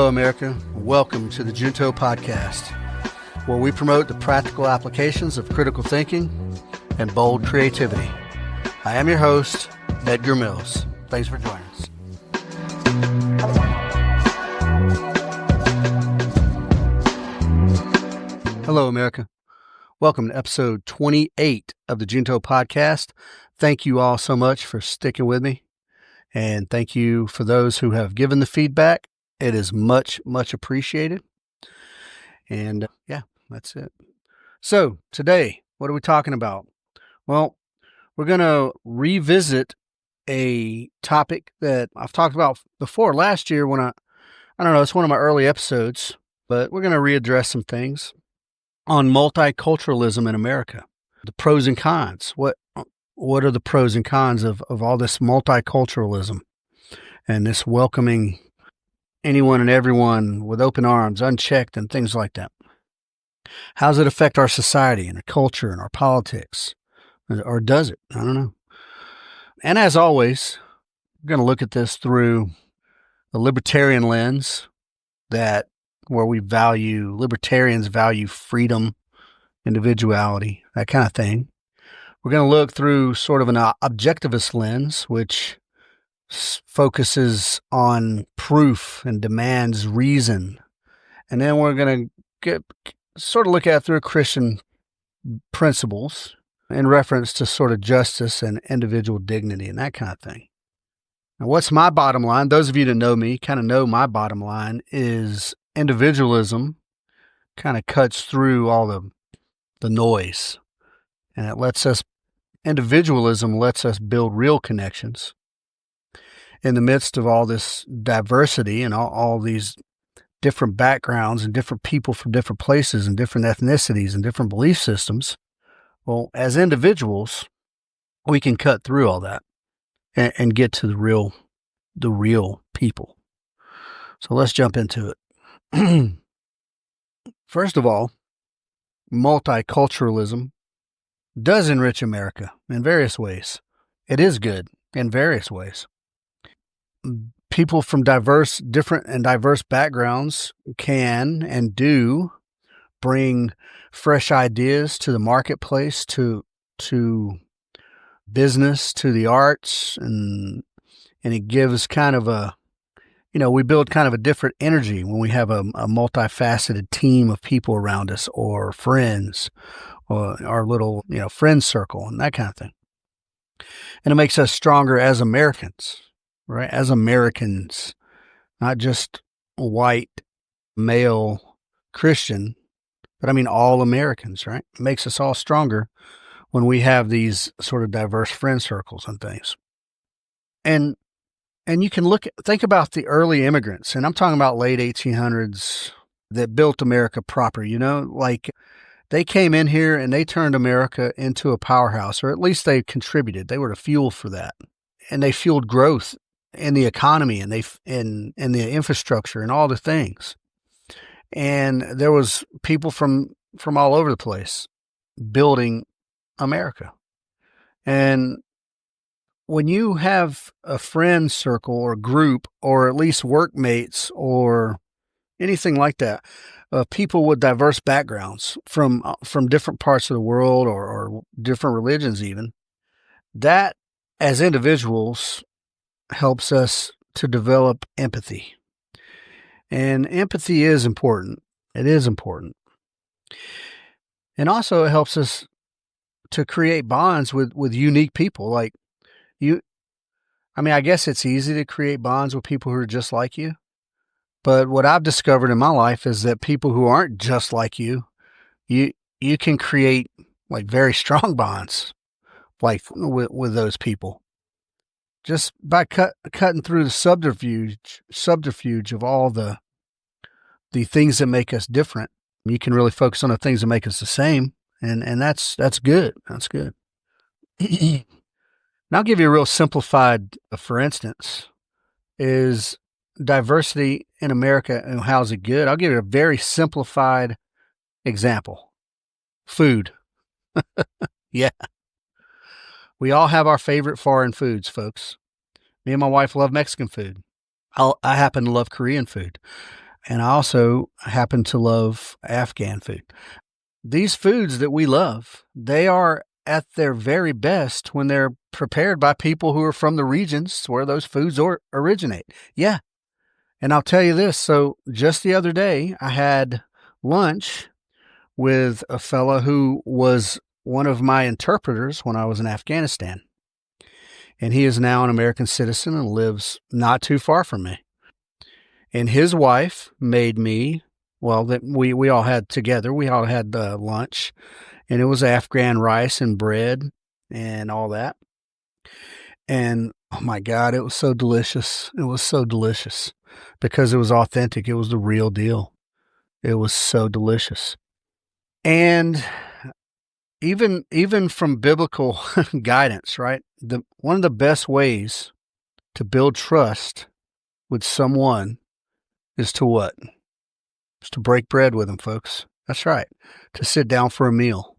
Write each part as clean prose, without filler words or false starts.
Hello, America. Welcome to the Junto Podcast, where we promote the practical applications of critical thinking and bold creativity. I am your host, Edgar Mills. Thanks for joining us. Hello, America. Welcome to episode 28 of the Junto Podcast. Thank you all so much for sticking with me. And thank you for those who have given the feedback. It is much, much appreciated. And that's it. So today, what are we talking about? Well, we're going to revisit a topic that I've talked about before last year when I don't know, it's one of my early episodes, but we're going to readdress some things on multiculturalism in America. The pros and cons. What are the pros and cons of all this multiculturalism and this welcoming anyone and everyone with open arms, unchecked, and things like that? How does it affect our society and our culture and our politics? Or does it? I don't know. And as always, we're going to look at this through the libertarian lens, that where libertarians value freedom, individuality, that kind of thing. We're going to look through sort of an objectivist lens, which focuses on proof and demands reason. And then we're going to look at it through Christian principles in reference to sort of justice and individual dignity and that kind of thing. Now, what's my bottom line? Those of you that know me kind of know my bottom line is individualism kind of cuts through all the noise, and individualism lets us build real connections in the midst of all this diversity and all these different backgrounds and different people from different places and different ethnicities and different belief systems. Well, as individuals, we can cut through all that and get to the real people. So let's jump into it. First of all, multiculturalism does enrich America in various ways. It is good in various ways. People from different and diverse backgrounds can and do bring fresh ideas to the marketplace, to business, to the arts, and it gives kind of we build kind of a different energy when we have a multifaceted team of people around us, or friends, or our little, friend circle and that kind of thing. And it makes us stronger as Americans, right? As Americans, not just white, male, Christian, but I mean all Americans, right? It makes us all stronger when we have these sort of diverse friend circles and things. And you can think about the early immigrants, and I'm talking about late 1800s that built America proper, like they came in here and they turned America into a powerhouse, or at least they contributed. They were the fuel for that. And they fueled growth in the economy and in the infrastructure and all the things. And there was people from all over the place building America. And when you have a friend circle or group, or at least workmates or anything like that, people with diverse backgrounds from different parts of the world or different religions even, that as individuals helps us to develop empathy. And empathy is important. It is important. And also it helps us to create bonds with unique people. Like I guess it's easy to create bonds with people who are just like you. But what I've discovered in my life is that people who aren't just like you can create like very strong bonds, like with those people, just by cutting through the subterfuge of all the things that make us different. You can really focus on the things that make us the same, and that's good. That's good. And I'll give you a real simplified, for instance, is diversity in America and how is it good? I'll give you a very simplified example. Food. Yeah. We all have our favorite foreign foods, folks. Me and my wife love Mexican food. I happen to love Korean food. And I also happen to love Afghan food. These foods that we love, they are at their very best when they're prepared by people who are from the regions where those foods originate. Yeah. And I'll tell you this. So just the other day, I had lunch with a fella who was one of my interpreters when I was in Afghanistan. And he is now an American citizen and lives not too far from me. And his wife made me, well, that we all had together, we all had lunch, and it was Afghan rice and bread and all that. And oh my God, it was so delicious. It was so delicious because it was authentic. It was the real deal. It was so delicious. And even from biblical guidance, right? One of the best ways to build trust with someone is to what? It's to break bread with them, folks. That's right. To sit down for a meal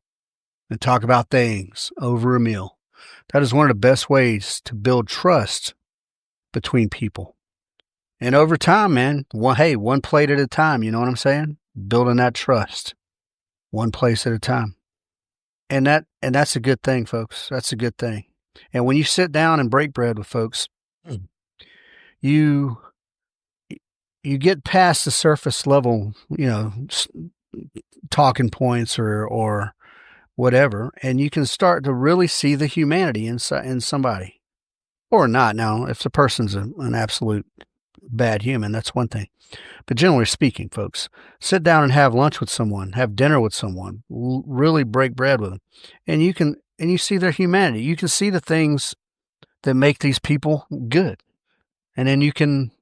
and talk about things over a meal. That is one of the best ways to build trust between people. And over time, man, one plate at a time, you know what I'm saying? Building that trust. One place at a time. And that's a good thing, folks. That's a good thing. And when you sit down and break bread with folks, you get past the surface level, talking points or whatever, and you can start to really see the humanity in somebody, or not. Now, if the person's an absolute bad human, that's one thing. But generally speaking, folks, sit down and have lunch with someone, have dinner with someone, really break bread with them, and you see their humanity. You can see the things that make these people good, and then you can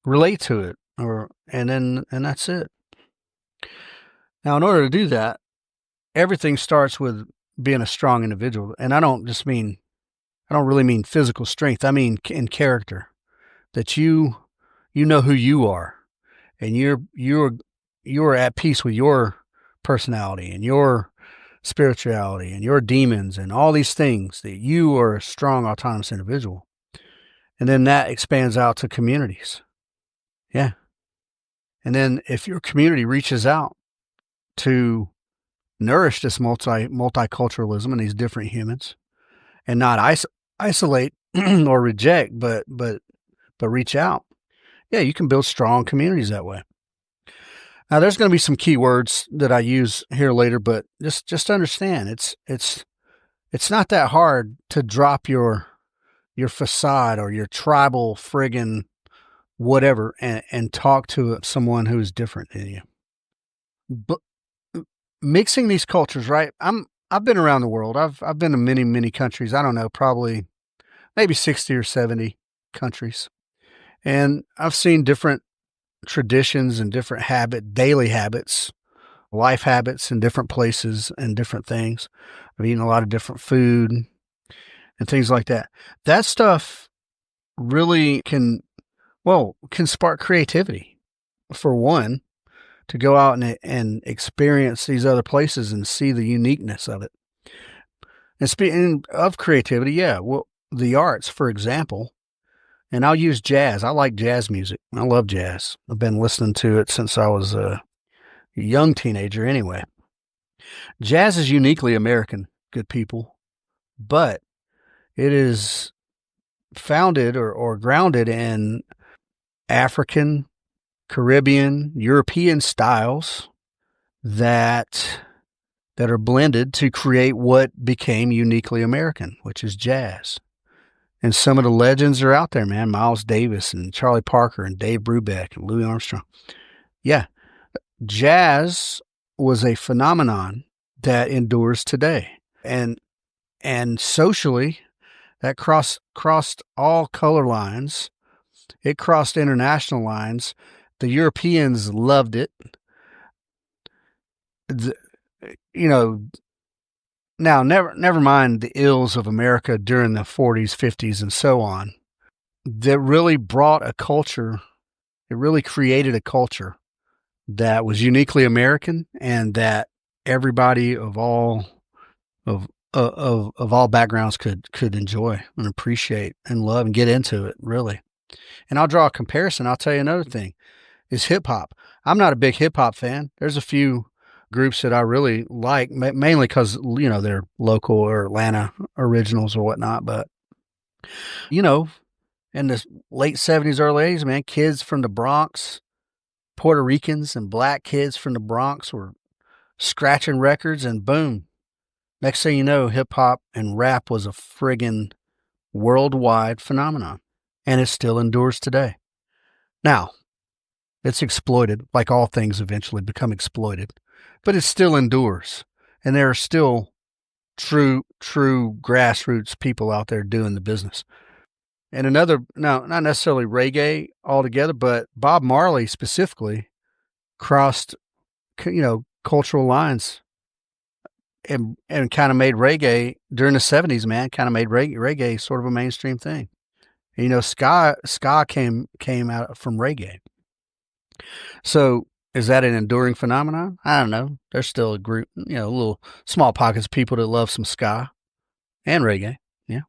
relate to it, and that's it. Now, in order to do that, everything starts with being a strong individual, and I don't really mean physical strength. I mean in character, that you know who you are, and you're at peace with your personality and your spirituality and your demons and all these things, that you are a strong, autonomous individual. And then that expands out to communities. Yeah. And then if your community reaches out to nourish this multiculturalism and these different humans, and not isolate or reject, but reach out, yeah, you can build strong communities that way. Now, there's going to be some key words that I use here later, but just understand, it's not that hard to drop your facade or your tribal friggin' whatever and talk to someone who's different than you. But mixing these cultures, right? I've been around the world. I've been to many countries. I don't know, probably maybe 60 or 70 countries. And I've seen different traditions and different daily habits, life habits in different places and different things. I've eaten a lot of different food and things like that. That stuff really can spark creativity, for one, to go out and experience these other places and see the uniqueness of it. And speaking of creativity, the arts, for example, and I'll use jazz. I like jazz music. I love jazz. I've been listening to it since I was a young teenager anyway. Jazz is uniquely American, good people, but it is founded or grounded in African, Caribbean, European styles that are blended to create what became uniquely American, which is jazz. And some of the legends are out there, man. Miles Davis and Charlie Parker and Dave Brubeck and Louis Armstrong. Yeah, jazz was a phenomenon that endures today. And socially, that crossed all color lines. It crossed international lines. The Europeans loved it. Now, never mind the ills of America during the 40s, 50s, and so on, that really brought a culture, it really created a culture that was uniquely American and that everybody of all backgrounds could enjoy and appreciate and love and get into it, really. And I'll draw a comparison. I'll tell you another thing. is hip hop. I'm not a big hip hop fan. There's a few groups that I really like, mainly because, they're local or Atlanta originals or whatnot. But, in the late 70s, early 80s, man, kids from the Bronx, Puerto Ricans and black kids from the Bronx were scratching records, and boom. Next thing you know, hip hop and rap was a friggin' worldwide phenomenon, and it still endures today. Now, it's exploited, like all things eventually become exploited, but it still endures, and there are still true grassroots people out there doing the business. And another, no, not necessarily reggae altogether, but Bob Marley specifically crossed, cultural lines and kind of made reggae during the 70s, man, kind of made reggae sort of a mainstream thing. And, ska came out from reggae. So is that an enduring phenomenon? I don't know. There's still a group, little small pockets of people that love some ska and reggae. Yeah.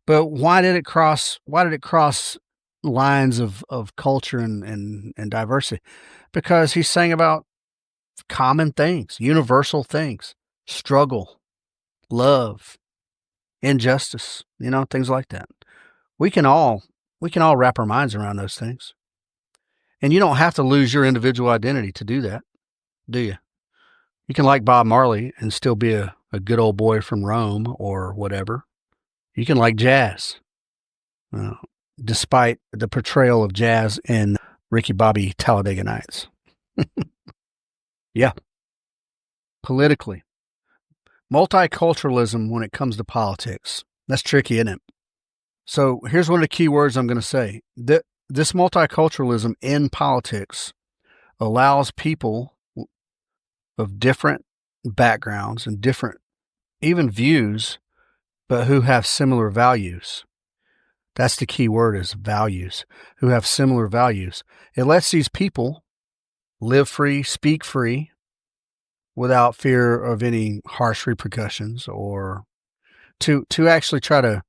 But why did it cross lines of culture and diversity? Because he sang about common things, universal things, struggle, love, injustice, things like that. We can all wrap our minds around those things. And you don't have to lose your individual identity to do that, do you? You can like Bob Marley and still be a good old boy from Rome or whatever. You can like jazz, despite the portrayal of jazz in Ricky Bobby Talladega Nights. Yeah. Politically. Multiculturalism when it comes to politics. That's tricky, isn't it? So here's one of the key words I'm going to say. This multiculturalism in politics allows people of different backgrounds and different even views, but who have similar values. That's the key word, is values, who have similar values. It lets these people live free, speak free, without fear of any harsh repercussions, or to actually try to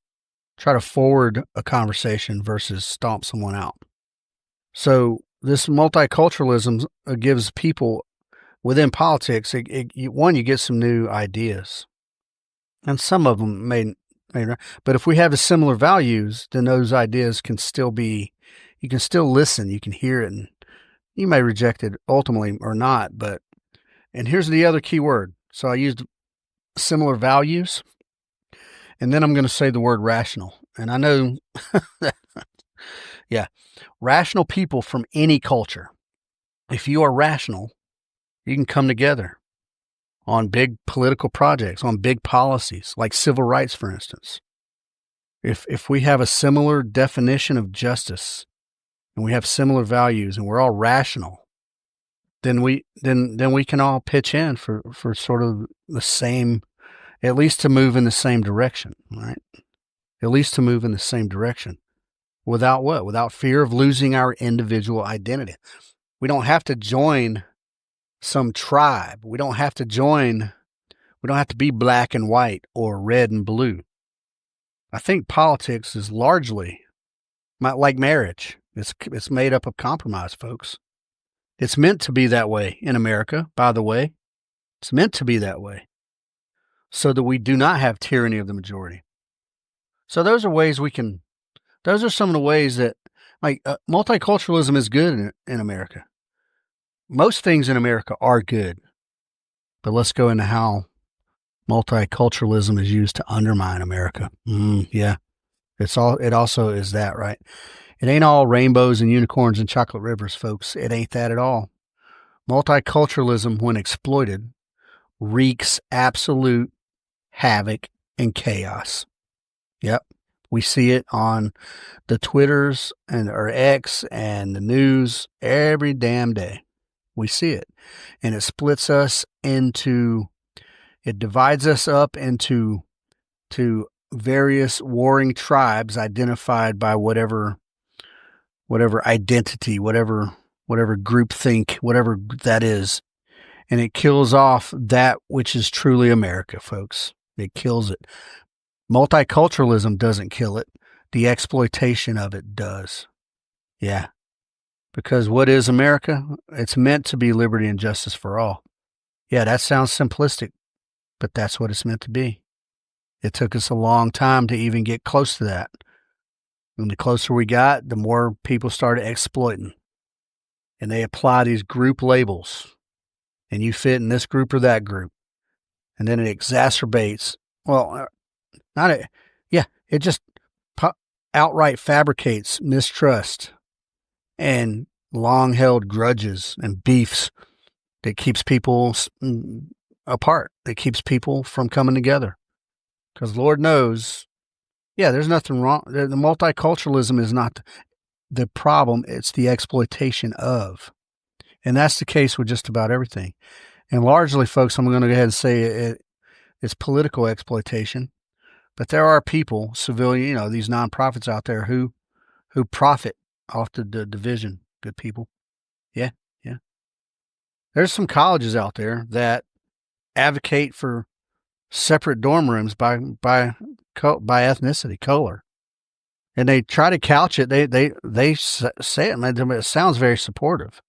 forward a conversation versus stomp someone out. So this multiculturalism gives people within politics, you get some new ideas, and some of them may, but if we have the similar values, then those ideas can still be, you can still listen, you can hear it, and you may reject it ultimately or not. And here's the other key word. So I used similar values, and then I'm going to say the word rational. And I know, yeah, rational people from any culture. If you are rational, you can come together on big political projects, on big policies, like civil rights, for instance. If we have a similar definition of justice, and we have similar values, and we're all rational, then we can all pitch in for sort of the same, at least to move in the same direction, right? At least to move in the same direction. Without what? Without fear of losing our individual identity. We don't have to join some tribe. We don't have to be black and white or red and blue. I think politics is largely like marriage. It's made up of compromise, folks. It's meant to be that way in America, by the way. It's meant to be that way so that we do not have tyranny of the majority. So those are some of the ways that, multiculturalism is good in America. Most things in America are good, but let's go into how multiculturalism is used to undermine America. Yeah, it also is that, right? It ain't all rainbows and unicorns and chocolate rivers, folks. It ain't that at all. Multiculturalism, when exploited, wreaks absolute havoc and chaos. Yep. We see it on the Twitters or X and the news every damn day. We see it. And it splits us it divides us up into various warring tribes identified by whatever identity, whatever groupthink, whatever that is. And it kills off that which is truly America, folks. It kills it. Multiculturalism doesn't kill it. The exploitation of it does. Yeah. Because what is America? It's meant to be liberty and justice for all. Yeah, that sounds simplistic, but that's what it's meant to be. It took us a long time to even get close to that. And the closer we got, the more people started exploiting. And they apply these group labels. And you fit in this group or that group. And then it exacerbates. Well, it just outright fabricates mistrust and long-held grudges and beefs that keeps people apart. That keeps people from coming together. Because Lord knows, there's nothing wrong. The multiculturalism is not the problem. It's the exploitation of. And that's the case with just about everything. And largely, folks, I'm going to go ahead and say it's political exploitation. But there are people, civilian, these nonprofits out there who profit off the division. Good people. Yeah. There's some colleges out there that advocate for separate dorm rooms by ethnicity, color, and they try to couch it. They say it. It sounds very supportive.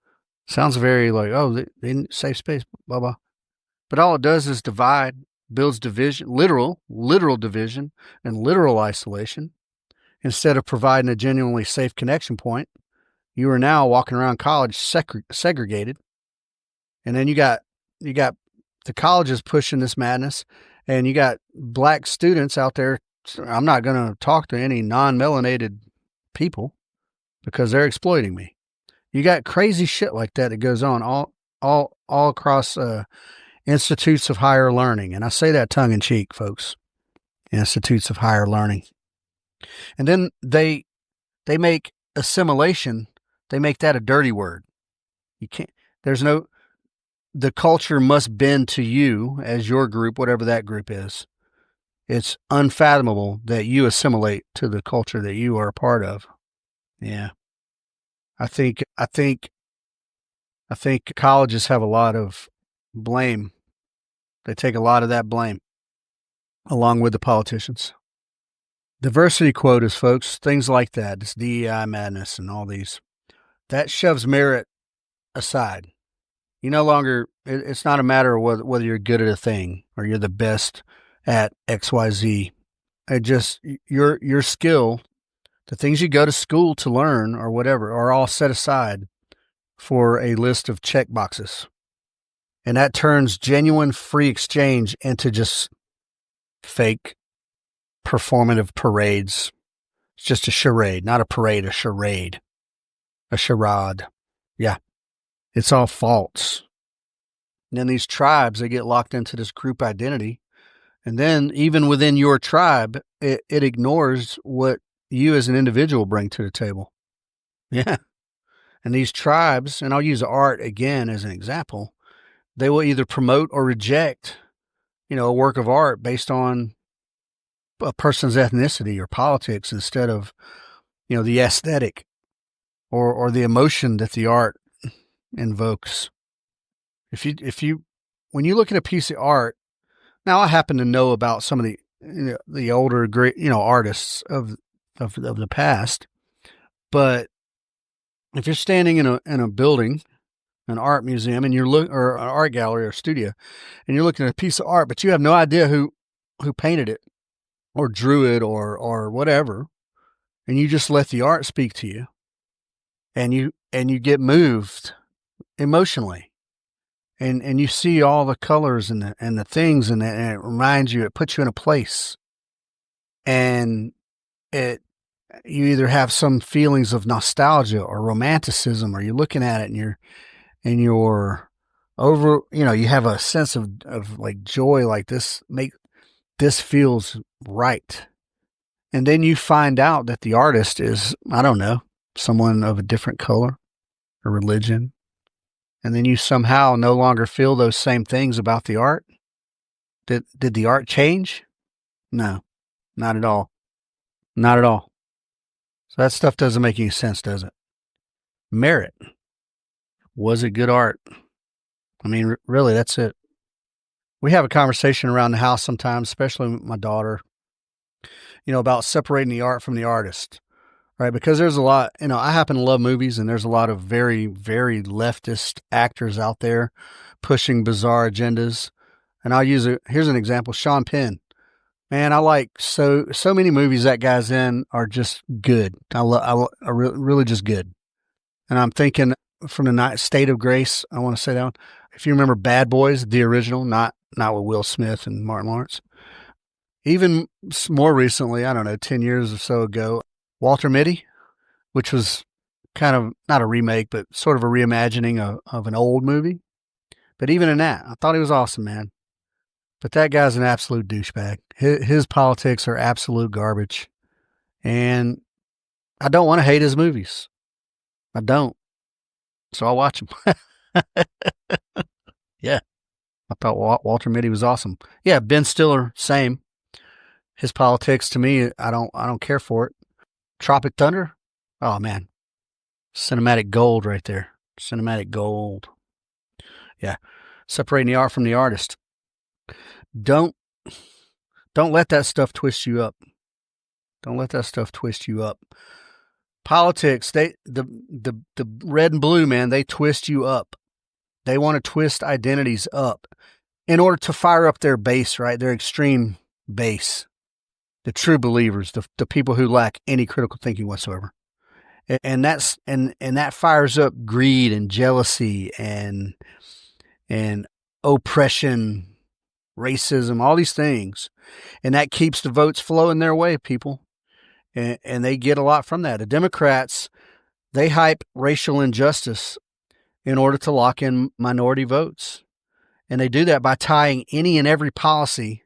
Sounds very like, they safe space, blah blah. But all it does is divide, builds division, literal division and literal isolation. Instead of providing a genuinely safe connection point, you are now walking around college segregated. And then you got the colleges pushing this madness, and you got black students out there. I'm not going to talk to any non-melanated people because they're exploiting me. You got crazy shit like that goes on all across institutes of higher learning. And I say that tongue in cheek, folks. Institutes of higher learning. And then they make assimilation, they make that a dirty word. You can't, the culture must bend to you as your group, whatever that group is. It's unfathomable that you assimilate to the culture that you are a part of. Yeah. I think colleges have a lot of blame. They take a lot of that blame along with the politicians. Diversity quotas, folks, things like that, this DEI madness and all these, that shoves merit aside. You no longer, it's not a matter of whether you're good at a thing or you're the best at XYZ. It just, your skill, the things you go to school to learn or whatever, are all set aside for a list of check boxes. And that turns genuine free exchange into just fake performative parades. It's just a charade, not a parade, a charade, a charade. Yeah. It's all false. And then these tribes, they get locked into this group identity. And then even within your tribe, it ignores what you as an individual bring to the table. Yeah. And these tribes, and I'll use art again as an example, they will either promote or reject, a work of art based on a person's ethnicity or politics instead of, the aesthetic or the emotion that the art invokes. When you look at a piece of art, now I happen to know about some of the older great, artists of the past, but if you're standing in a building, an art museum, and or an art gallery or studio, and you're looking at a piece of art, but you have no idea who painted it or drew it or whatever, and you just let the art speak to you, and you get moved emotionally, and you see all the colors and the things, and it reminds you, it puts you in a place, and you either have some feelings of nostalgia or romanticism, or you're looking at it and you're over, you have a sense of like joy, like this feels right. And then you find out that the artist is, I don't know, someone of a different color or religion. And then you somehow no longer feel those same things about the art. Did the art change? No, not at all. Not at all. So that stuff doesn't make any sense, does it? Merit. Was it good art? I mean, really, that's it. We have a conversation around the house sometimes, especially with my daughter, about separating the art from the artist, right? Because there's a lot, I happen to love movies, and there's a lot of very, very leftist actors out there pushing bizarre agendas. And here's an example, Sean Penn. Man, I like so many movies that guy's in are just good. Really just good. And I'm thinking from the State of Grace, I want to say that one. If you remember Bad Boys, the original, not with Will Smith and Martin Lawrence. Even more recently, I don't know, 10 years or so ago, Walter Mitty, which was kind of not a remake, but sort of a reimagining of an old movie. But even in that, I thought he was awesome, man. But that guy's an absolute douchebag. His politics are absolute garbage. And I don't want to hate his movies. I don't. So I'll watch them. Yeah. I thought Walter Mitty was awesome. Yeah, Ben Stiller, same. His politics, to me, I don't care for it. Tropic Thunder? Oh, man. Cinematic gold right there. Cinematic gold. Yeah. Separating the art from the artist. Don't let that stuff twist you up. Don't let that stuff twist you up. Politics, the red and blue, man, they twist you up. They want to twist identities up in order to fire up their base, right? Their extreme base. The true believers, the people who lack any critical thinking whatsoever. And that fires up greed and jealousy and oppression, racism, all these things. And that keeps the votes flowing their way, people. And they get a lot from that. The Democrats, they hype racial injustice in order to lock in minority votes. And they do that by tying any and every policy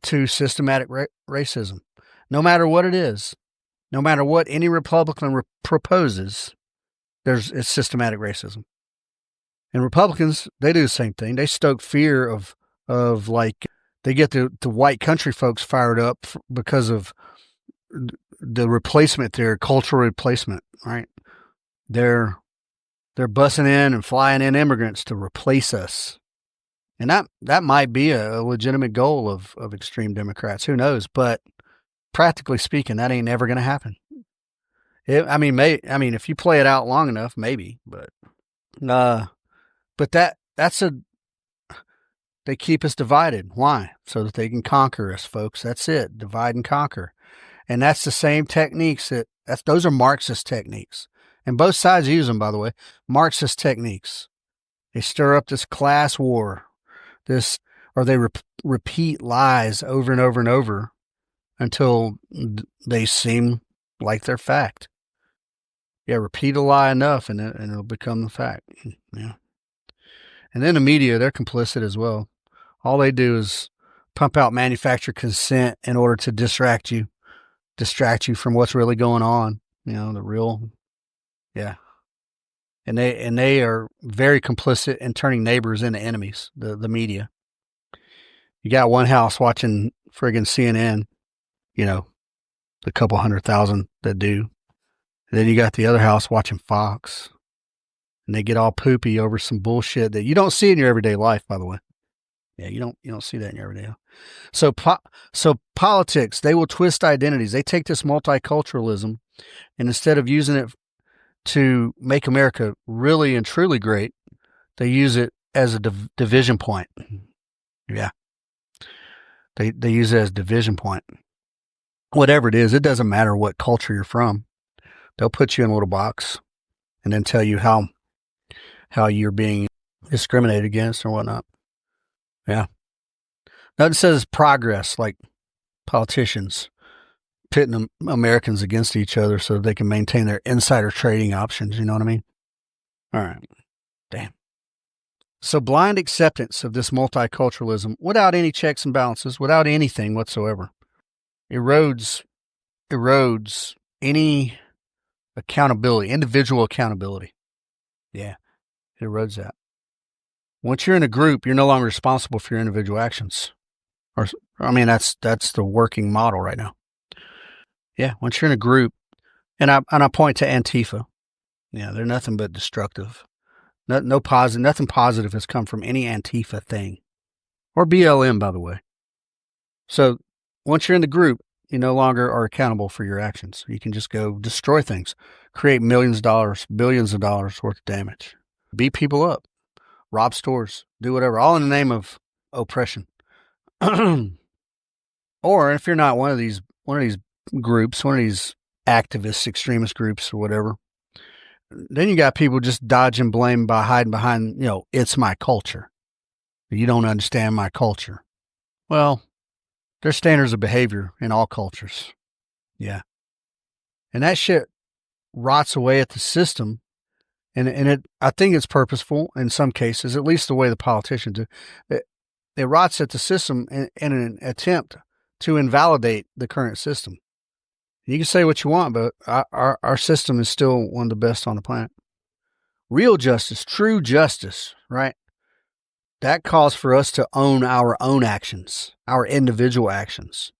to systematic racism. No matter what it is, no matter what any Republican proposes, it's systematic racism. And Republicans, they do the same thing. They stoke fear of like, they get the white country folks fired up because of the replacement there, cultural replacement, right? They're bussing in and flying in immigrants to replace us. And that might be a legitimate goal of extreme Democrats. Who knows? But practically speaking, that ain't never going to happen. If you play it out long enough, maybe. But they keep us divided. Why? So that they can conquer us, folks. That's it. Divide and conquer. And that's the same techniques those are Marxist techniques. And both sides use them, by the way. Marxist techniques. They stir up this class war. Or they repeat lies over and over and over until they seem like they're fact. Yeah, repeat a lie enough and it'll become the fact. Yeah. And then the media, they're complicit as well. All they do is pump out manufactured consent in order to distract you from what's really going on. The real, yeah. And they are very complicit in turning neighbors into enemies, the media. You got one house watching friggin' CNN, the couple 100,000 that do. And then you got the other house watching Fox. And they get all poopy over some bullshit that you don't see in your everyday life, by the way. Yeah, you don't see that in your everyday life. So politics, they will twist identities. They take this multiculturalism, and instead of using it to make America really and truly great, they use it as a division point. Yeah. They use it as a division point. Whatever it is, it doesn't matter what culture you're from. They'll put you in a little box and then tell you how you're being discriminated against or whatnot. Yeah. Nothing says progress like politicians pitting Americans against each other so they can maintain their insider trading options. You know what I mean? All right. Damn. So blind acceptance of this multiculturalism without any checks and balances, without anything whatsoever, erodes any accountability, individual accountability. Yeah. It erodes that. Once you're in a group, you're no longer responsible for your individual actions. That's the working model right now. Yeah, once you're in a group, and I point to Antifa. Yeah, they're nothing but destructive. Nothing positive has come from any Antifa thing. Or BLM, by the way. So once you're in the group, you no longer are accountable for your actions. You can just go destroy things, create millions of dollars, billions of dollars worth of damage, beat people up, rob stores, do whatever, all in the name of oppression. Or if you're not one of these groups, one of these activists, extremist groups or whatever, then you got people just dodging blame by hiding behind, it's my culture. You don't understand my culture. Well, there's standards of behavior in all cultures. Yeah. And that shit rots away at the system. And I think it's purposeful in some cases, at least the way the politicians do. It rots at the system in an attempt to invalidate the current system. You can say what you want, but our system is still one of the best on the planet. Real justice, true justice, right? That calls for us to own our own actions, our individual actions,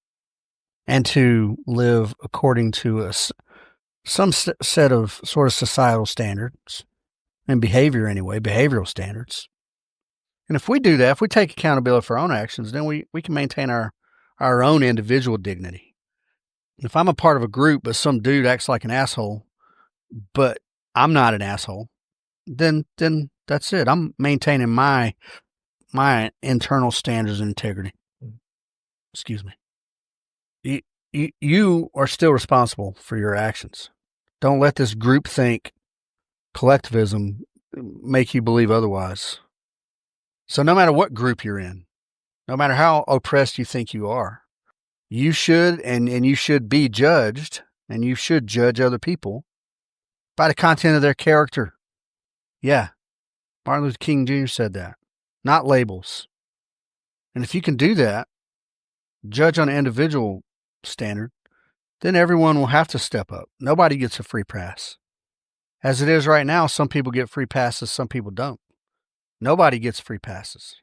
and to live according to some set of sort of societal standards and behavior anyway, behavioral standards. And if we do that, if we take accountability for our own actions, then we can maintain our own individual dignity. If I'm a part of a group, but some dude acts like an asshole, but I'm not an asshole, then that's it. I'm maintaining my internal standards and integrity. Excuse me. You are still responsible for your actions. Don't let this groupthink collectivism make you believe otherwise. So no matter what group you're in, no matter how oppressed you think you are, you should and you should be judged, and you should judge other people by the content of their character. Yeah, Martin Luther King Jr. said that. Not labels. And if you can do that, judge on an individual standard, then everyone will have to step up. Nobody gets a free pass. As it is right now, some people get free passes, some people don't. Nobody gets free passes.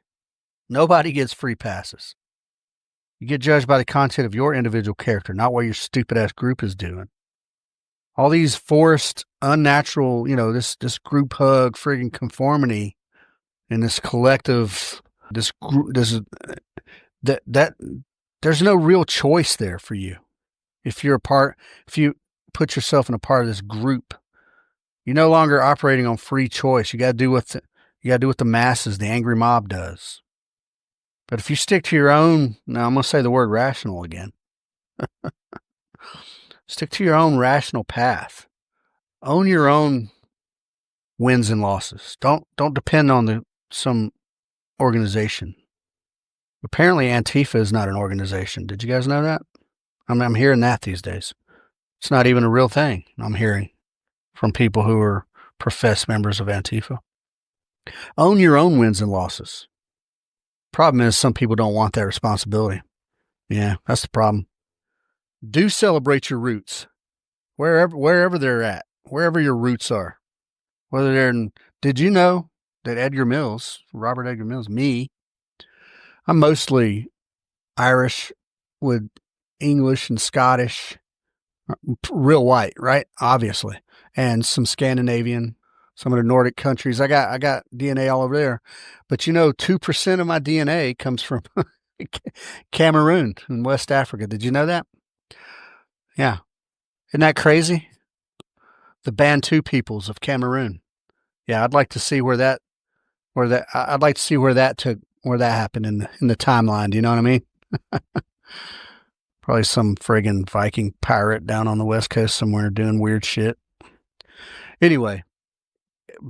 Nobody gets free passes. You get judged by the content of your individual character, not what your stupid-ass group is doing. All these forced, unnatural, this group hug, friggin' conformity, and this collective, there's no real choice there for you. If you put yourself in a part of this group, you're no longer operating on free choice. You got to do what the masses, the angry mob does. But if you stick to your own, now I'm going to say the word rational again. Stick to your own rational path. Own your own wins and losses. Don't depend on some organization. Apparently Antifa is not an organization. Did you guys know that? I'm hearing that these days. It's not even a real thing. I'm hearing from people who are professed members of Antifa. Own your own wins and losses. Problem is, some people don't want that responsibility. Yeah, that's the problem. Do celebrate your roots, wherever they're at, wherever your roots are. Whether they're in, did you know that Robert Edgar Mills, I'm mostly Irish with English and Scottish, real white, right? Obviously, and some Scandinavian. Some of the Nordic countries, I got DNA all over there. But 2% of my DNA comes from Cameroon in West Africa. Did you know that? Yeah. Isn't that crazy? The Bantu peoples of Cameroon. Yeah, I'd like to see where that happened in the timeline. Do you know what I mean? Probably some friggin' Viking pirate down on the West Coast somewhere doing weird shit. Anyway,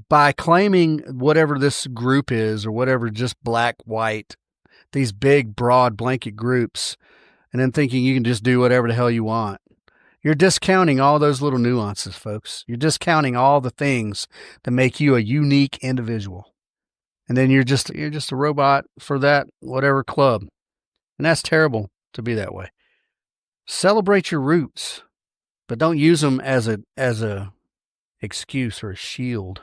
by claiming whatever this group is, or whatever, just black, white, these big, broad blanket groups, and then thinking you can just do whatever the hell you want, you're discounting all those little nuances, folks. You're discounting all the things that make you a unique individual. And then you're just a robot for that whatever club. And that's terrible to be that way. Celebrate your roots, but don't use them as a excuse or a shield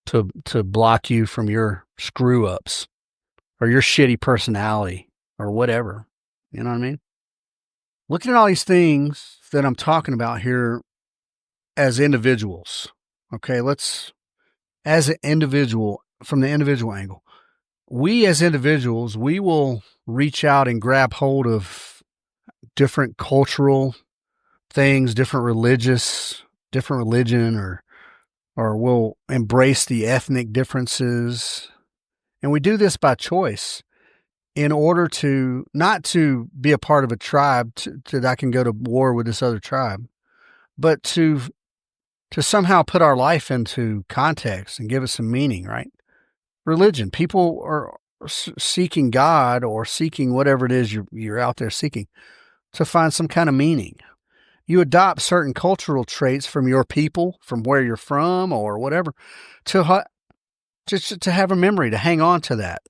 to block you from your screw ups or your shitty personality or whatever. You know what I mean? Looking at all these things that I'm talking about here as individuals. Okay, as an individual, from the individual angle, we as individuals, we will reach out and grab hold of different cultural things, different religion, or we'll embrace the ethnic differences. And we do this by choice in order to not to be a part of a tribe that I can go to war with this other tribe, but to somehow put our life into context and give it some meaning, right? Religion. People are seeking God or seeking whatever it is you're out there seeking to find some kind of meaning. You adopt certain cultural traits from your people, from where you're from or whatever, to have a memory, to hang on to that.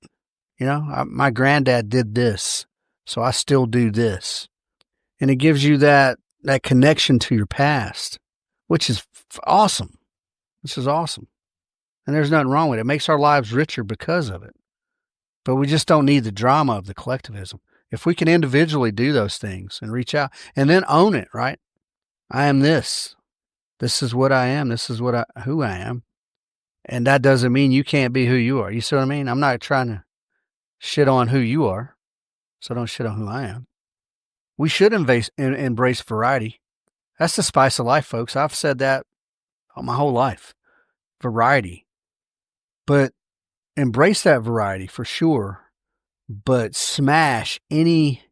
My granddad did this, so I still do this. And it gives you that connection to your past, which is awesome. This is awesome. And there's nothing wrong with it. It makes our lives richer because of it. But we just don't need the drama of the collectivism. If we can individually do those things and reach out and then own it, right? I am this. This is what I am. This is who I am. And that doesn't mean you can't be who you are. You see what I mean? I'm not trying to shit on who you are, so don't shit on who I am. We should embrace variety. That's the spice of life, folks. I've said that my whole life. Variety. But embrace that variety for sure, but smash any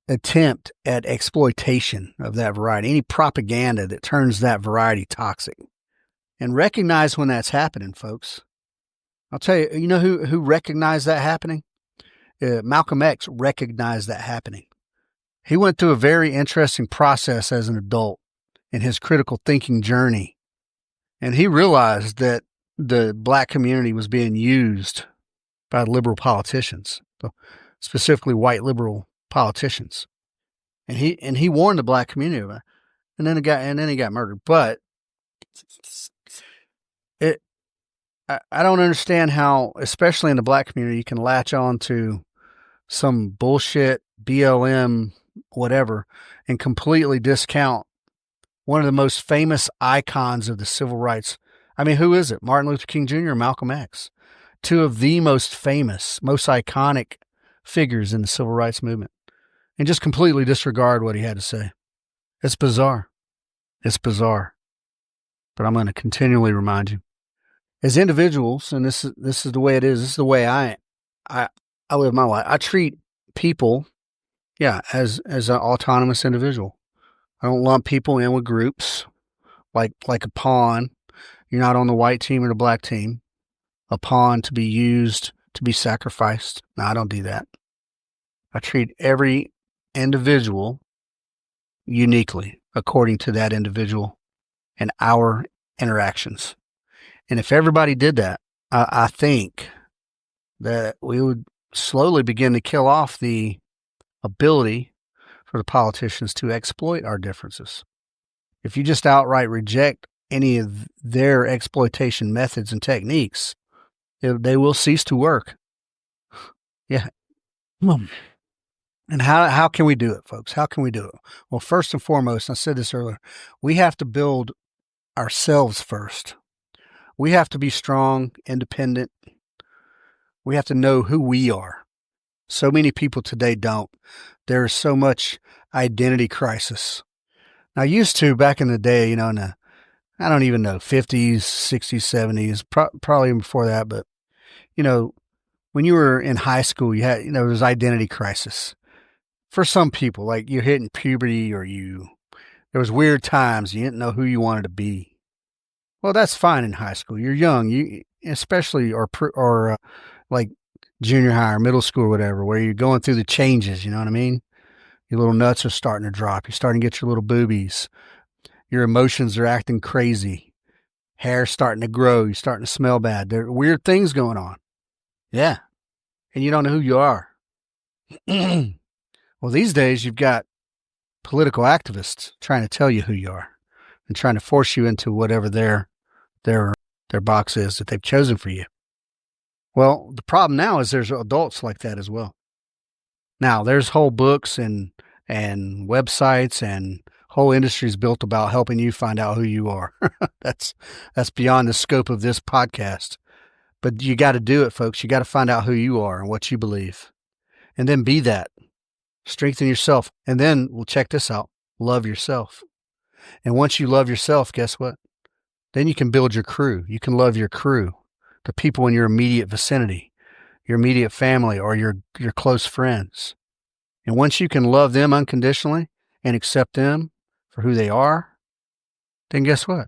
attempt at exploitation of that variety, any propaganda that turns that variety toxic. And recognize when that's happening, folks. I'll tell you, you know who recognized that happening? Malcolm X recognized that happening. He went through a very interesting process as an adult in his critical thinking journey. And he realized that the black community was being used by liberal politicians, specifically white liberal politicians. And he warned the black community about it. And then he got murdered. But I don't understand how, especially in the black community, you can latch on to some bullshit BLM whatever and completely discount one of the most famous icons of the civil rights. I mean, who is it? Martin Luther King Jr. or Malcolm X? Two of the most famous, most iconic figures in the civil rights movement, and just completely disregard what he had to say. It's bizarre. It's bizarre. But I'm going to continually remind you, as individuals, and this is the way it is. This is the way I live my life. I treat people, as an autonomous individual. I don't lump people in with groups like a pawn. You're not on the white team or the black team. A pawn to be used, to be sacrificed. No, I don't do that. I treat every individual uniquely according to that individual and our interactions. And if everybody did that, I think that we would slowly begin to kill off the ability for the politicians to exploit our differences. If you just outright reject any of their exploitation methods and techniques, they will cease to work. Yeah. And how can we do it, folks? How can we do it? Well, first and foremost, I said this earlier, we have to build ourselves first. We have to be strong, independent. We have to know who we are. So many people today don't. There is so much identity crisis. Now, used to back in the day, in the, I don't even know, 50s, 60s, 70s, probably even before that. But, when you were in high school, you had, there was identity crisis. For some people, like you're hitting puberty or there was weird times. You didn't know who you wanted to be. Well, that's fine in high school. You're young, especially or like junior high or middle school or whatever, where you're going through the changes. You know what I mean? Your little nuts are starting to drop. You're starting to get your little boobies. Your emotions are acting crazy. Hair's starting to grow. You're starting to smell bad. There are weird things going on. Yeah. And you don't know who you are. Well, these days you've got political activists trying to tell you who you are and trying to force you into whatever their box is that they've chosen for you. Well, the problem now is there's adults like that as well. Now, there's whole books and websites and whole industries built about helping you find out who you are. That's beyond the scope of this podcast. But you got to do it, folks. You got to find out who you are and what you believe. And then be that. Strengthen yourself. And then, well, check this out. Love yourself. And once you love yourself, guess what? Then you can build your crew. You can love your crew, the people in your immediate vicinity, your immediate family, or your close friends. And once you can love them unconditionally and accept them for who they are, then guess what?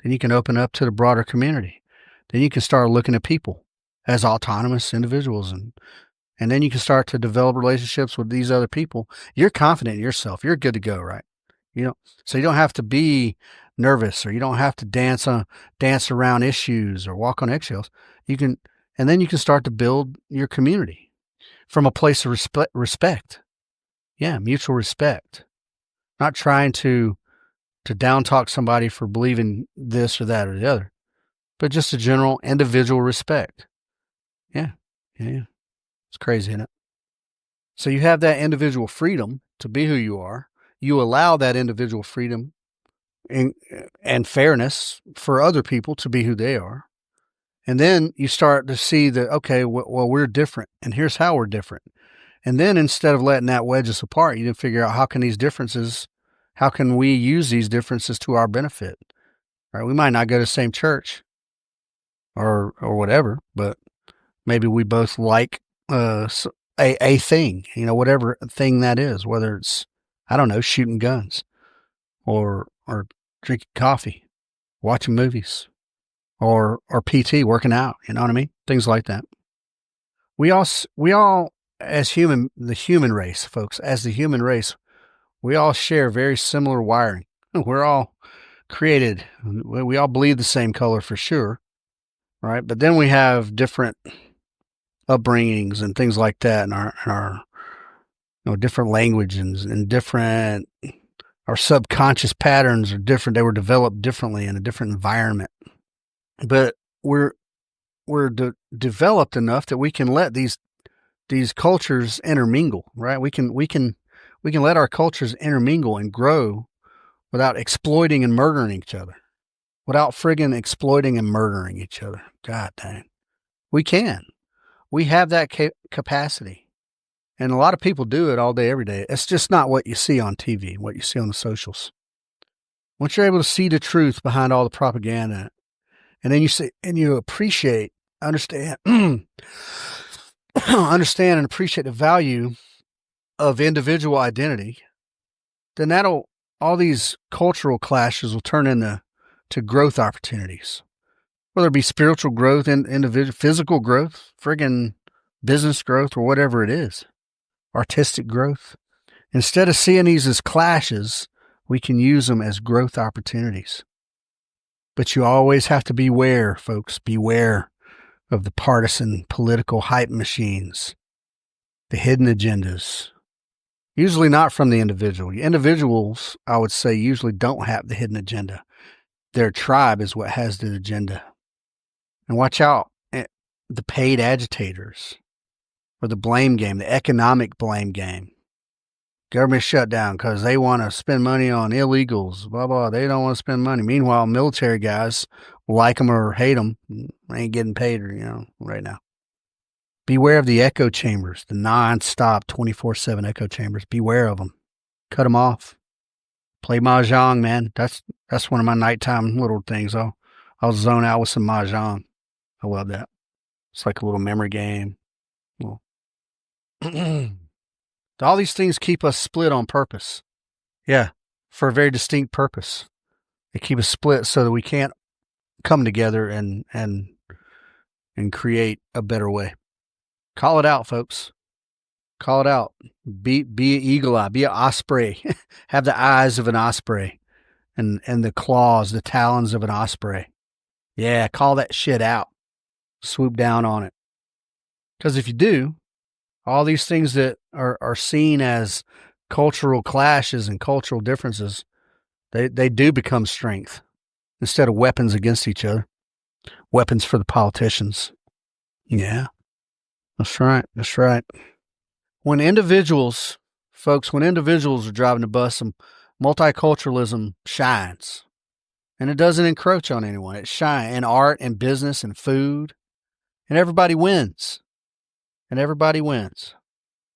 Then you can open up to the broader community. Then you can start looking at people as autonomous individuals, and then you can start to develop relationships with these other people. You're confident in yourself. You're good to go, right? So you don't have to be nervous, or you don't have to dance around issues or walk on eggshells. And then you can start to build your community from a place of respect. Yeah, mutual respect. Not trying to down talk somebody for believing this or that or the other, but just a general individual respect. Yeah. It's crazy, isn't it? So you have that individual freedom to be who you are. You allow that individual freedom and fairness for other people to be who they are. And then you start to see that, okay, well, we're different, and here's how we're different. And then instead of letting that wedge us apart, you can figure out how can we use these differences to our benefit? Right? We might not go to the same church or whatever, but maybe we both like a thing, whatever thing that is, whether it's, I don't know, shooting guns or drinking coffee, watching movies, or PT, working out, you know what I mean? Things like that. We all as the human race, folks, we all share very similar wiring. We're all created, we all bleed the same color for sure, right? But then we have different upbringings and things like that, and our different languages and different, our subconscious patterns are different. They were developed differently in a different environment. But we're developed enough that we can let these cultures intermingle, right? We can let our cultures intermingle and grow without exploiting and murdering each other. Without friggin' exploiting and murdering each other. God dang. We can. We have that capacity. And a lot of people do it all day, every day. It's just not what you see on TV, what you see on the socials. Once you're able to see the truth behind all the propaganda, and then you appreciate, understand, understand and appreciate the value of individual identity, then all these cultural clashes will turn into growth opportunities. Whether it be spiritual growth, individual, physical growth, friggin' business growth, or whatever it is, artistic growth. Instead of seeing these as clashes, we can use them as growth opportunities. But you always have to beware, folks. Beware of the partisan political hype machines, the hidden agendas. Usually not from the individual. Individuals, I would say, usually don't have the hidden agenda. Their tribe is what has the agenda. And watch out, the paid agitators, or the blame game, the economic blame game. Government shutdown because they want to spend money on illegals, blah, blah. They don't want to spend money. Meanwhile, military guys, like them or hate them, ain't getting paid, right now. Beware of the echo chambers, the non-stop 24/7 echo chambers. Beware of them. Cut them off. Play Mahjong, man. That's one of my nighttime little things. I'll zone out with some Mahjong. I love that. It's like a little memory game. Well, all these things keep us split on purpose. Yeah, for a very distinct purpose. They keep us split so that we can't come together and create a better way. Call it out, folks. Call it out. Be an eagle eye. Be an osprey. Have the eyes of an osprey and the claws, the talons of an osprey. Yeah, call that shit out. Swoop down on it. Because if you do, all these things that are seen as cultural clashes and cultural differences, they do become strength instead of weapons against each other. Weapons for the politicians. Yeah, that's right. That's right. When individuals are driving the bus, multiculturalism shines. And it doesn't encroach on anyone. It shines in art and business and food. And everybody wins.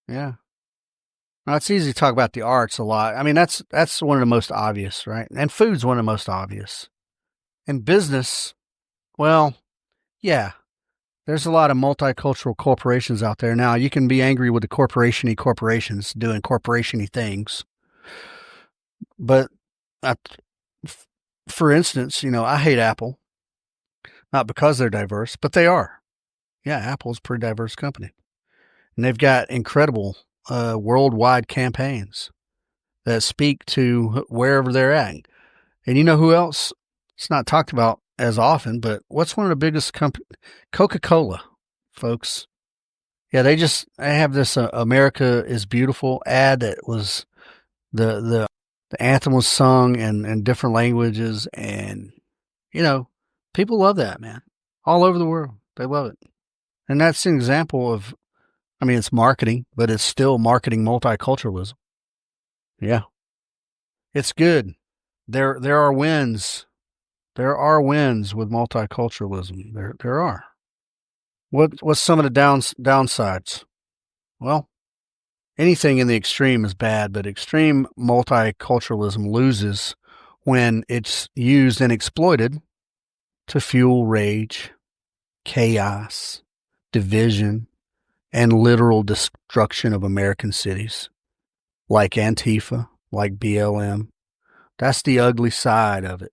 Yeah. Now, it's easy to talk about the arts a lot. I mean, that's one of the most obvious, right? And food's one of the most obvious. And business, well, yeah, there's a lot of multicultural corporations out there. Now, you can be angry with the corporation-y corporations doing corporation-y things. But for instance, I hate Apple. Not because they're diverse, but they are. Yeah, Apple's a pretty diverse company. And they've got incredible worldwide campaigns that speak to wherever they're at. And you know who else? It's not talked about as often, but what's one of the biggest companies? Coca-Cola, folks. Yeah, they have this America is Beautiful ad that was the anthem was sung in different languages. And, people love that, man. All over the world. They love it. And that's an example of, it's marketing, but it's still marketing multiculturalism. Yeah. It's good. There are wins. There are wins with multiculturalism. There are. What's some of the downsides? Well, anything in the extreme is bad, but extreme multiculturalism loses when it's used and exploited to fuel rage, chaos, division, and literal destruction of American cities, like Antifa, like BLM. That's the ugly side of it.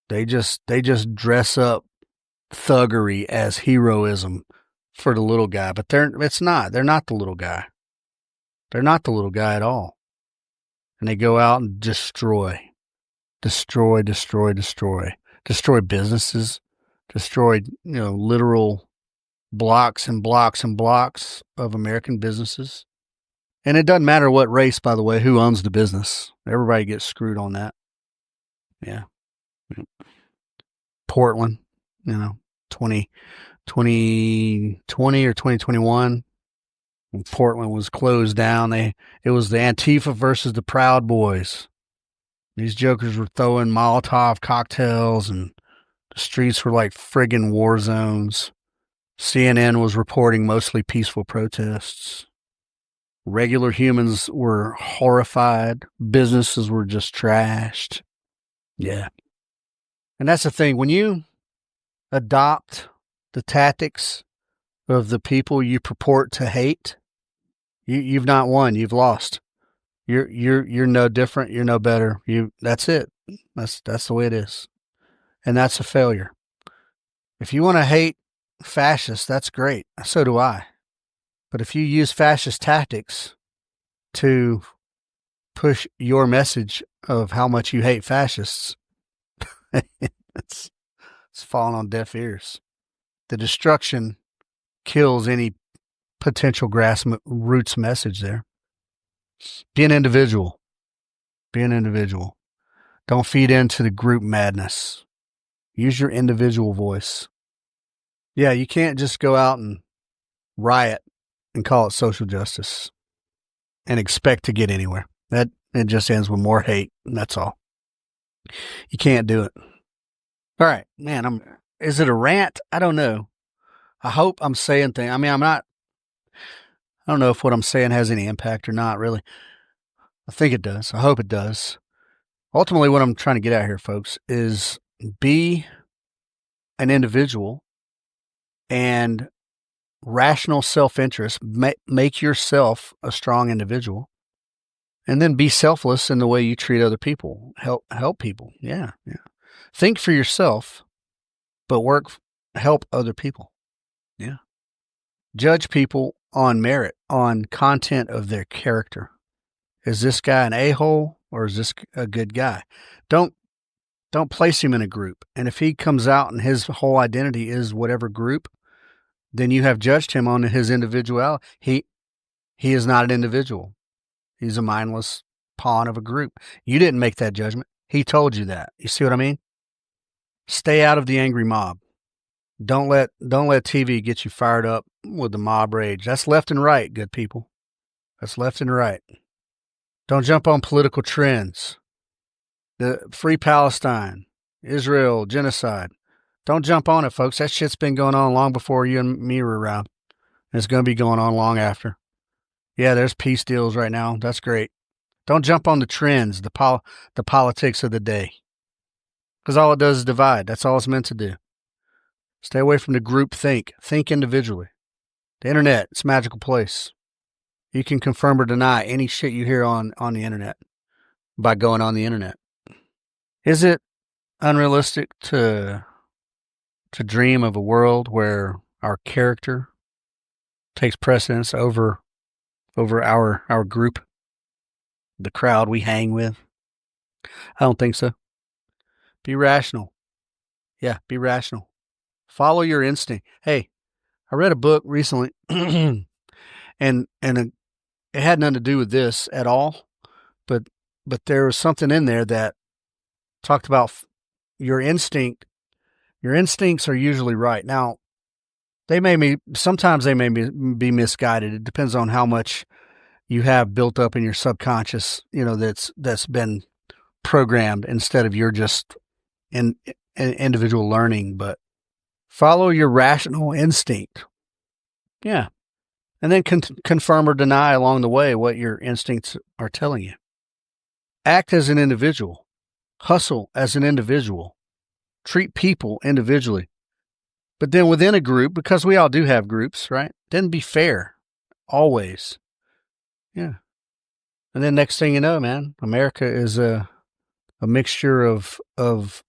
They just dress up thuggery as heroism for the little guy, but it's not. They're not the little guy. They're not the little guy at all. And they go out and destroy businesses, destroy, literal blocks and blocks and blocks of American businesses. And it doesn't matter what race, by the way, who owns the business. Everybody gets screwed on that. Yeah. Portland, 2020 or 2021, when Portland was closed down, it was the Antifa versus the Proud Boys. These jokers were throwing Molotov cocktails, and the streets were like friggin' war zones. CNN was reporting mostly peaceful protests. Regular humans were horrified. Businesses were just trashed. Yeah. And that's the thing. When you adopt the tactics of the people you purport to hate, you've not won. You've lost. You're no different. You're no better. That's it. That's the way it is. And that's a failure. If you want to hate fascists, that's great. So do I. But if you use fascist tactics to push your message of how much you hate fascists, it's falling on deaf ears. The destruction kills any potential grassroots message there. Be an individual. Be an individual. Don't feed into the group madness. Use your individual voice. Yeah, you can't just go out and riot and call it social justice and expect to get anywhere. It just ends with more hate, and that's all. You can't do it. All right, man, is it a rant? I don't know. I hope I'm saying things. I don't know if what I'm saying has any impact or not, really. I think it does. I hope it does. Ultimately, what I'm trying to get at here, folks, is be an individual and rational self-interest. Make yourself a strong individual, and then be selfless in the way you treat other people. Help people. Yeah. Think for yourself, but help other people. Yeah. Judge people on merit, on content of their character. Is this guy an a-hole or is this a good guy? Don't place him in a group. And if he comes out and his whole identity is whatever group, then you have judged him on his individuality. He is not an individual. He's a mindless pawn of a group. You didn't make that judgment. He told you that. You see what I mean? Stay out of the angry mob. Don't let TV get you fired up with the mob rage. That's left and right, good people. That's left and right. Don't jump on political trends. The Free Palestine, Israel, genocide. Don't jump on it, folks. That shit's been going on long before you and me were around. And it's going to be going on long after. Yeah, there's peace deals right now. That's great. Don't jump on the trends, the politics of the day, because all it does is divide. That's all it's meant to do. Stay away from the group think. Think individually. The internet, it's a magical place. You can confirm or deny any shit you hear on the internet by going on the internet. Is it unrealistic to dream of a world where our character takes precedence over our group, the crowd we hang with? I don't think so. Be rational. Yeah, be rational. Follow your instinct. Hey, I read a book recently, and it had nothing to do with this at all, but there was something in there that talked about your instinct. Your instincts are usually right. Now, sometimes they may be misguided. It depends on how much you have built up in your subconscious, that's been programmed instead of your just individual learning. But follow your rational instinct. Yeah. And then confirm or deny along the way what your instincts are telling you. Act as an individual. Hustle as an individual. Treat people individually. But then within a group, because we all do have groups, right? Then be fair. Always. Yeah. And then next thing you know, man, America is a mixture of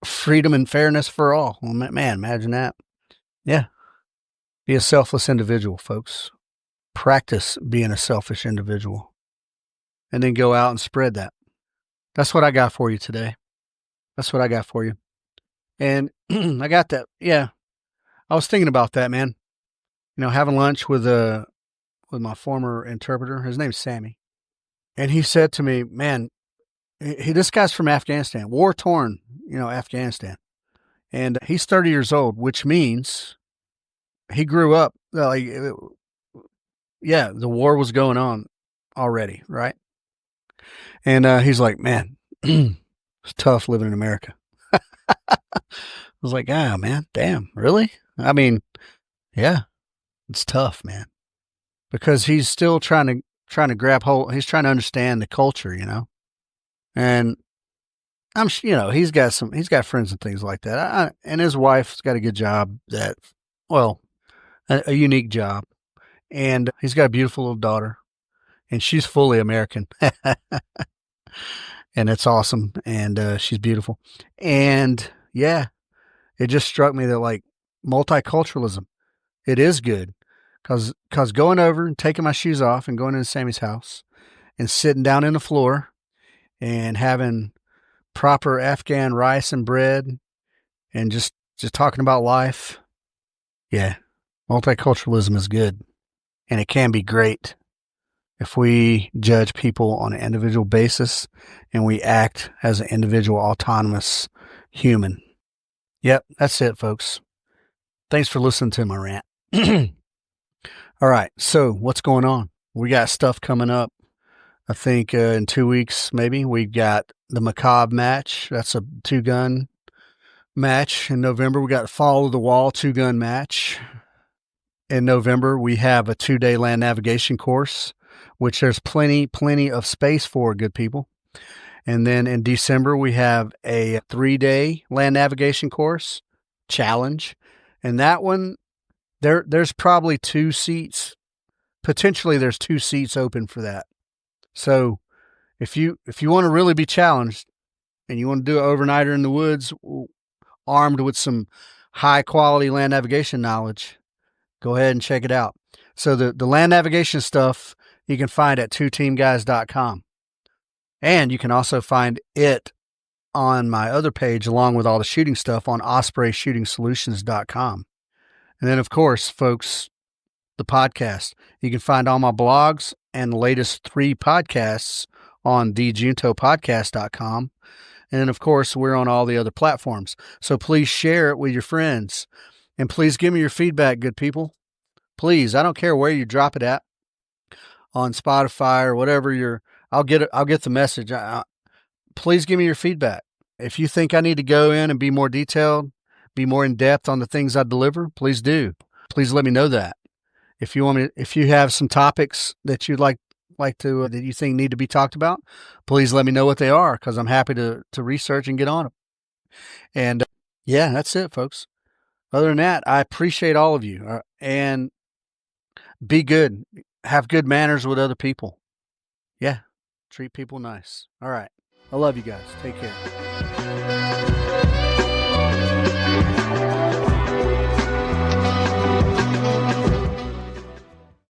freedom and fairness for all. Well, man, imagine that. Yeah. Be a selfless individual, folks. Practice being a selfish individual. And then go out and spread that. That's what I got for you today. That's what I got for you. And I got that. Yeah. I was thinking about that, man. Having lunch with my former interpreter. His name's Sammy. And he said to me, man, this guy's from Afghanistan, war-torn, Afghanistan. And he's 30 years old, which means he grew up, the war was going on already, right? And he's like, man, it's tough living in America. I was like, man, damn, really? I mean, yeah, it's tough, man. Because he's still trying to grab hold. He's trying to understand the culture, and he's got friends and things like that. And his wife's got a good job a unique job, and he's got a beautiful little daughter, and she's fully American, and it's awesome. And she's beautiful, and yeah, it just struck me that like multiculturalism, it is good. Cause going over and taking my shoes off and going into Sammy's house and sitting down in the floor and having proper Afghan rice and bread and just talking about life. Yeah. Multiculturalism is good, and it can be great if we judge people on an individual basis and we act as an individual autonomous human. Yep. That's it, folks. Thanks for listening to my rant. All right, so what's going on? We got stuff coming up. I think in 2 weeks, maybe, we've got the Macabre match. That's a 2-gun match. In November, we got the Fall of the Wall 2-gun match. In November, we have a 2-day land navigation course, which there's plenty of space for, good people. And then in December, we have a 3-day land navigation course challenge. And that one, there's probably 2 seats. Potentially there's 2 seats open for that. So if you want to really be challenged and you want to do an overnighter in the woods armed with some high quality land navigation knowledge, go ahead and check it out. So the land navigation stuff you can find at twoteamguys.com. And you can also find it on my other page along with all the shooting stuff on ospreyshootingsolutions.com. And then, of course, folks, the podcast. You can find all my blogs and the latest 3 podcasts on thejuntopodcast.com. And then, of course, we're on all the other platforms. So please share it with your friends. And please give me your feedback, good people. Please, I don't care where you drop it at, on Spotify or whatever I'll get the message. Please give me your feedback. If you think I need to go in and be more detailed, be more in depth on the things I deliver, please do. Please let me know that. If you have some topics that you'd like like to that you think need to be talked about, please let me know what they are, because I'm happy to research and get on them. And yeah, that's it, folks. Other than that, I appreciate all of you, and be good. Have good manners with other people. Yeah, treat people nice. All right. I love you guys. Take care.